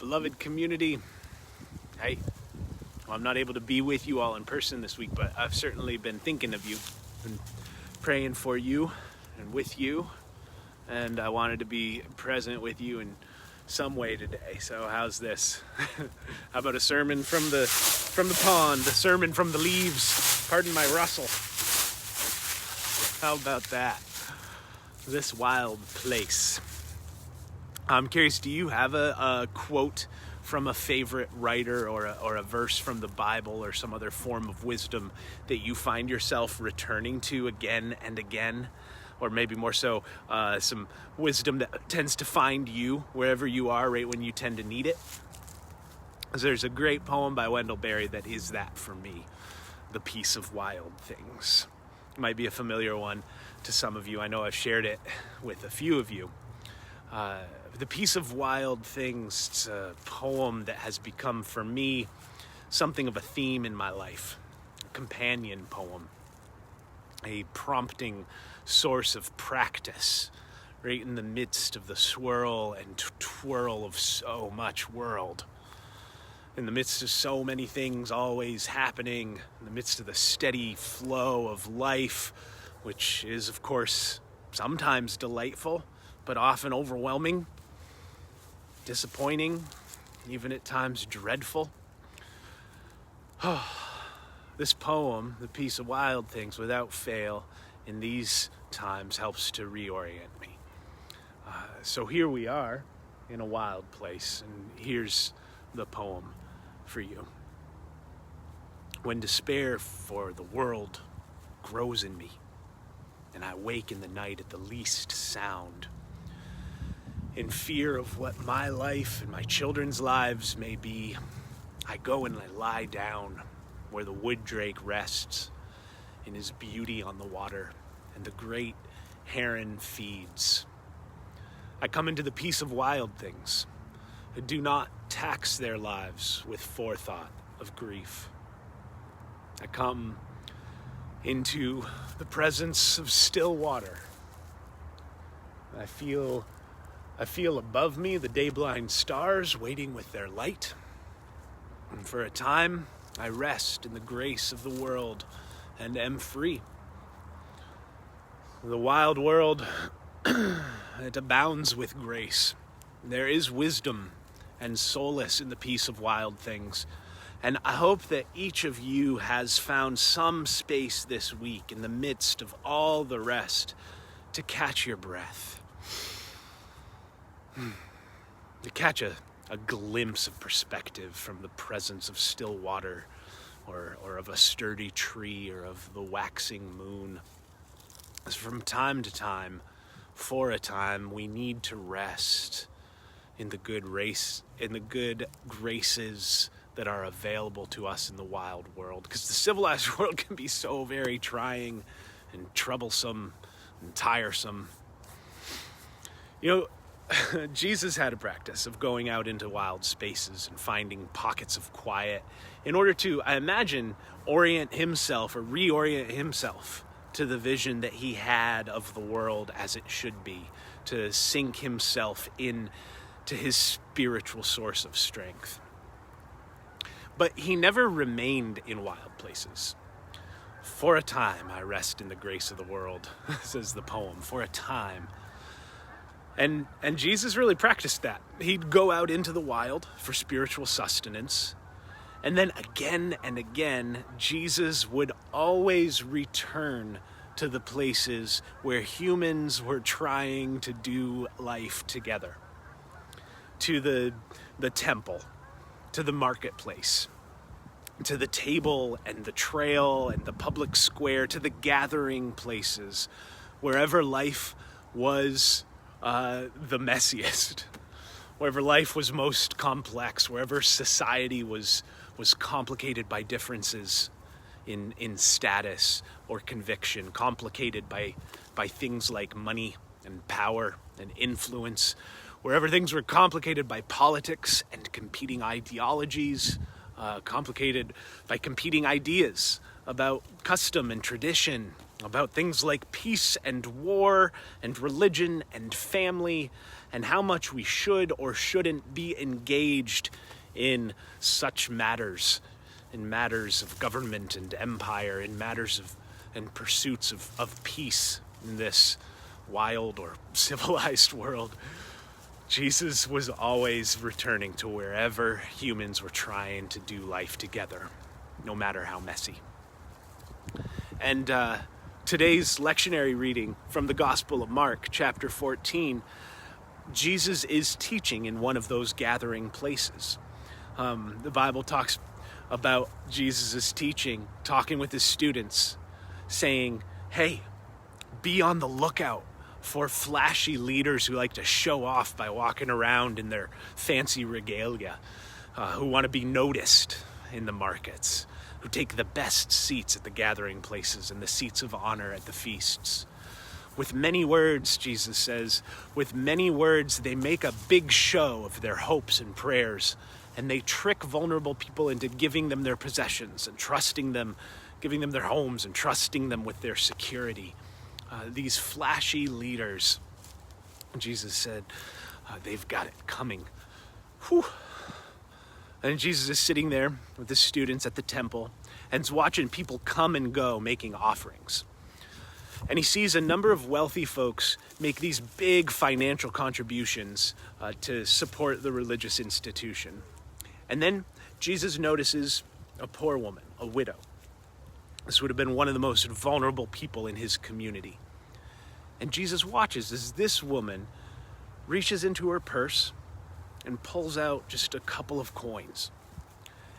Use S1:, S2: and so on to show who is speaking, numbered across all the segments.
S1: beloved community. Hey, I'm not able to be with you all in person this week, but I've certainly been thinking of you, been praying for you and with you, and I wanted to be present with you in some way today. So how's this? How about a sermon from the pond, a sermon from the leaves? Pardon my rustle. How about that? This wild place. I'm curious, do you have a quote from a favorite writer or a verse from the Bible or some other form of wisdom that you find yourself returning to again and again? Or maybe more so, some wisdom that tends to find you wherever you are right when you tend to need it? There's a great poem by Wendell Berry that is that for me, The Peace of Wild Things. It might be a familiar one to some of you. I know I've shared it with a few of you. The Peace of Wild Things, it's a poem that has become for me something of a theme in my life, a companion poem, a prompting source of practice right in the midst of the swirl and twirl of so much world, in the midst of so many things always happening, in the midst of the steady flow of life, which is, of course, sometimes delightful, but often overwhelming, disappointing, even at times dreadful. This poem, The Peace of Wild Things, without fail, in these times helps to reorient me. So here we are in a wild place, and here's the poem for you. When despair for the world grows in me, and I wake in the night at the least sound, in fear of what my life and my children's lives may be, I go and I lie down where the wood drake rests in his beauty on the water and the great heron feeds. I come into the peace of wild things. I do not tax their lives with forethought of grief. I come into the presence of still water. I feel above me the day-blind stars waiting with their light. And for a time, I rest in the grace of the world and am free. The wild world, it abounds with grace. There is wisdom and solace in the peace of wild things. And I hope that each of you has found some space this week in the midst of all the rest to catch your breath. To catch a glimpse of perspective from the presence of still water or of a sturdy tree or of the waxing moon. As from time to time, for a time, we need to rest in the good graces that are available to us in the wild world. Because the civilized world can be so very trying and troublesome and tiresome. You know, Jesus had a practice of going out into wild spaces and finding pockets of quiet in order to, I imagine, reorient himself to the vision that he had of the world as it should be, to sink himself in to his spiritual source of strength. But he never remained in wild places. For a time, I rest in the grace of the world, says the poem, for a time. And Jesus really practiced that. He'd go out into the wild for spiritual sustenance. And then again and again, Jesus would always return to the places where humans were trying to do life together. To the temple, to the marketplace, to the table and the trail and the public square, to the gathering places, wherever life was the messiest, wherever life was most complex, wherever society was complicated by differences in status or conviction, complicated by things like money and power and influence, wherever things were complicated by politics and competing ideologies, complicated by competing ideas about custom and tradition, about things like peace and war and religion and family and how much we should or shouldn't be engaged in such matters, in matters of government and empire, in matters of and pursuits of peace in this wild or civilized world. Jesus was always returning to wherever humans were trying to do life together, no matter how messy. And today's lectionary reading from the Gospel of Mark, chapter 14, Jesus is teaching in one of those gathering places. The Bible talks about Jesus' teaching, talking with his students, saying, hey, be on the lookout for flashy leaders who like to show off by walking around in their fancy regalia, who want to be noticed in the markets, who take the best seats at the gathering places and the seats of honor at the feasts. With many words, Jesus says, with many words, they make a big show of their hopes and prayers, and they trick vulnerable people into giving them their possessions and trusting them, giving them their homes and trusting them with their security. These flashy leaders, Jesus said, they've got it coming. Whew. And Jesus is sitting there with his students at the temple and is watching people come and go making offerings. And he sees a number of wealthy folks make these big financial contributions to support the religious institution. And then Jesus notices a poor woman, a widow. This would have been one of the most vulnerable people in his community. And Jesus watches as this woman reaches into her purse and pulls out just a couple of coins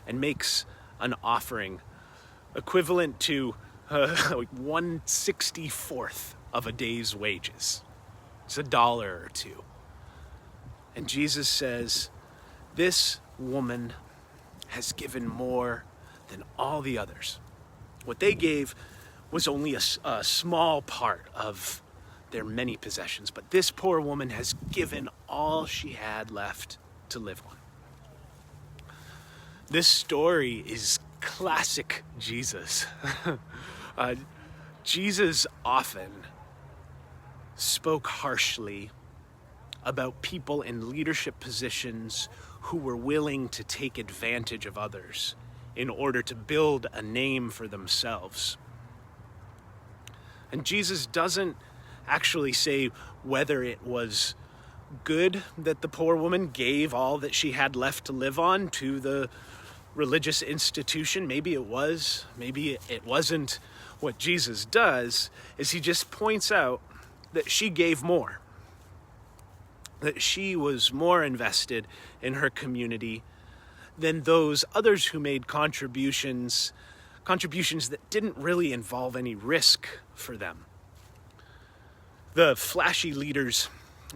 S1: and makes an offering equivalent to 1/64th of a day's wages. It's $1 or $2. And Jesus says, this woman has given more than all the others. What they gave was only a small part of their many possessions, but this poor woman has given all she had left to live on. This story is classic Jesus. Jesus often spoke harshly about people in leadership positions who were willing to take advantage of others in order to build a name for themselves. And Jesus doesn't actually say whether it was good that the poor woman gave all that she had left to live on to the religious institution. Maybe it was, maybe it wasn't. What Jesus does is he just points out that she gave more, that she was more invested in her community than those others who made contributions that didn't really involve any risk for them. The flashy leaders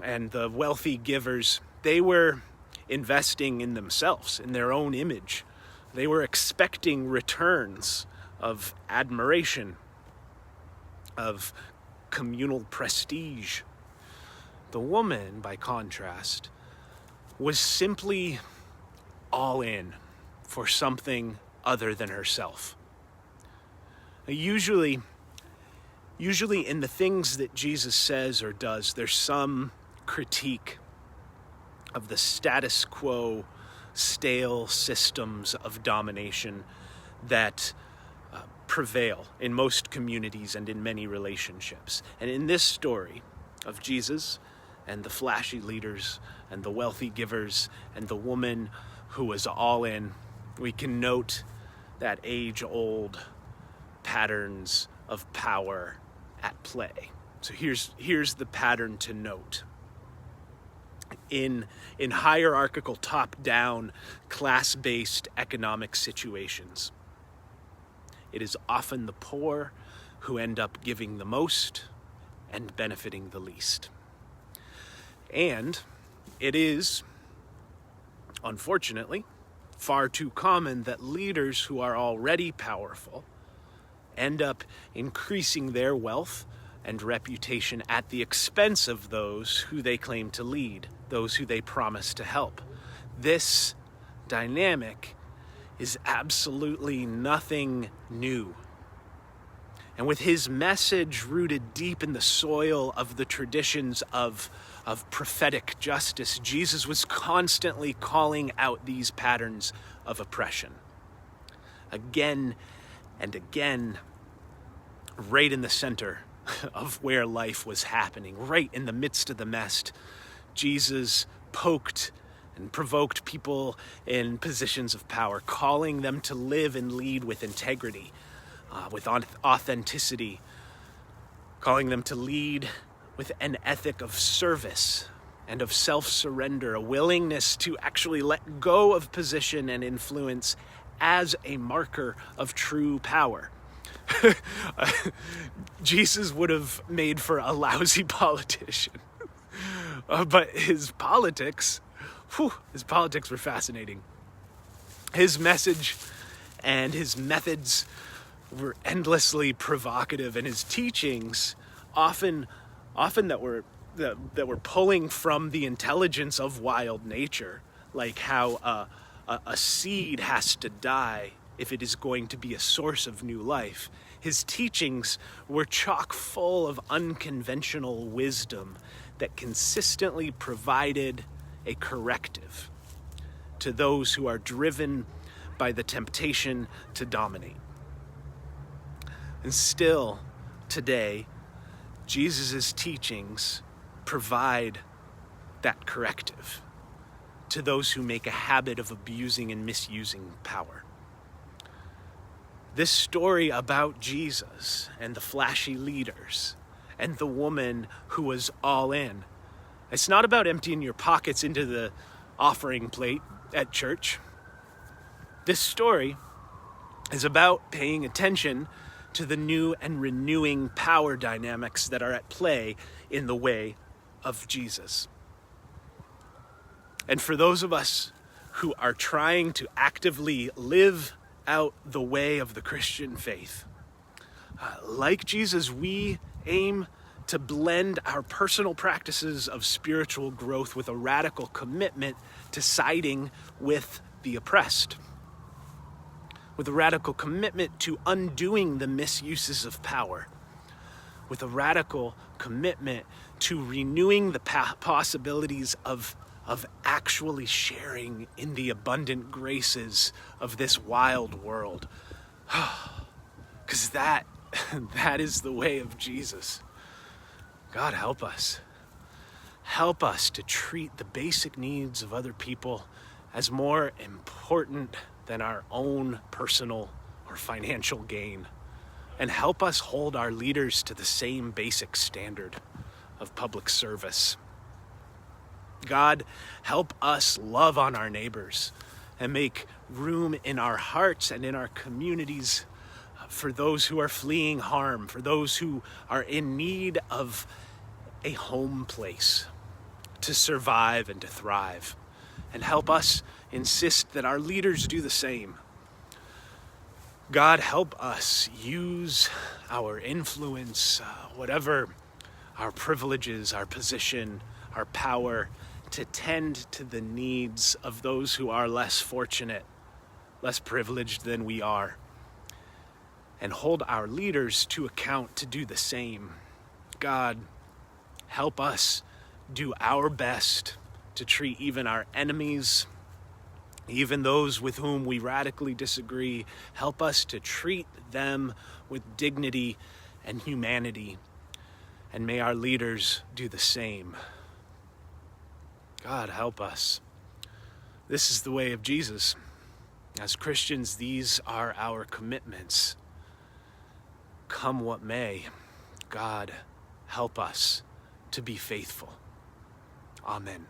S1: and the wealthy givers, they were investing in themselves, in their own image. They were expecting returns of admiration, of communal prestige. The woman, by contrast, was simply all in for something other than herself. Usually in the things that Jesus says or does, there's some critique of the status quo, stale systems of domination that prevail in most communities and in many relationships. And in this story of Jesus and the flashy leaders and the wealthy givers and the woman who was all in, we can note that age-old patterns of power at play. So here's the pattern to note. In hierarchical, top-down, class-based economic situations, it is often the poor who end up giving the most and benefiting the least. And it is, unfortunately, far too common that leaders who are already powerful end up increasing their wealth and reputation at the expense of those who they claim to lead, those who they promise to help. This dynamic is absolutely nothing new. And with his message rooted deep in the soil of the traditions of prophetic justice, Jesus was constantly calling out these patterns of oppression. Again and again, right in the center of where life was happening, right in the midst of the mess, Jesus poked and provoked people in positions of power, calling them to live and lead with integrity, with authenticity, calling them to lead with an ethic of service and of self-surrender, a willingness to actually let go of position and influence as a marker of true power. Jesus would have made for a lousy politician, but his politics were fascinating. His message and his methods were endlessly provocative, and his teachings often that were pulling from the intelligence of wild nature, like how a seed has to die if it is going to be a source of new life. His teachings were chock full of unconventional wisdom that consistently provided a corrective to those who are driven by the temptation to dominate. And still, today, Jesus' teachings provide that corrective to those who make a habit of abusing and misusing power. This story about Jesus and the flashy leaders and the woman who was all in, it's not about emptying your pockets into the offering plate at church. This story is about paying attention to the new and renewing power dynamics that are at play in the way of Jesus. And for those of us who are trying to actively live out the way of the Christian faith, like Jesus, we aim to blend our personal practices of spiritual growth with a radical commitment to siding with the oppressed, with a radical commitment to undoing the misuses of power, with a radical commitment to renewing the possibilities of actually sharing in the abundant graces of this wild world. Because that is the way of Jesus. God, help us. Help us to treat the basic needs of other people as more important than our own personal or financial gain. And help us hold our leaders to the same basic standard of public service. God, help us love on our neighbors and make room in our hearts and in our communities for those who are fleeing harm, for those who are in need of a home place to survive and to thrive. And help us insist that our leaders do the same. God, help us use our influence, whatever our privileges, our position, our power, to tend to the needs of those who are less fortunate, less privileged than we are, and hold our leaders to account to do the same. God, help us do our best to treat even our enemies, even those with whom we radically disagree. Help us to treat them with dignity and humanity, and may our leaders do the same. God, help us. This is the way of Jesus. As Christians, these are our commitments. Come what may, God, help us to be faithful. Amen.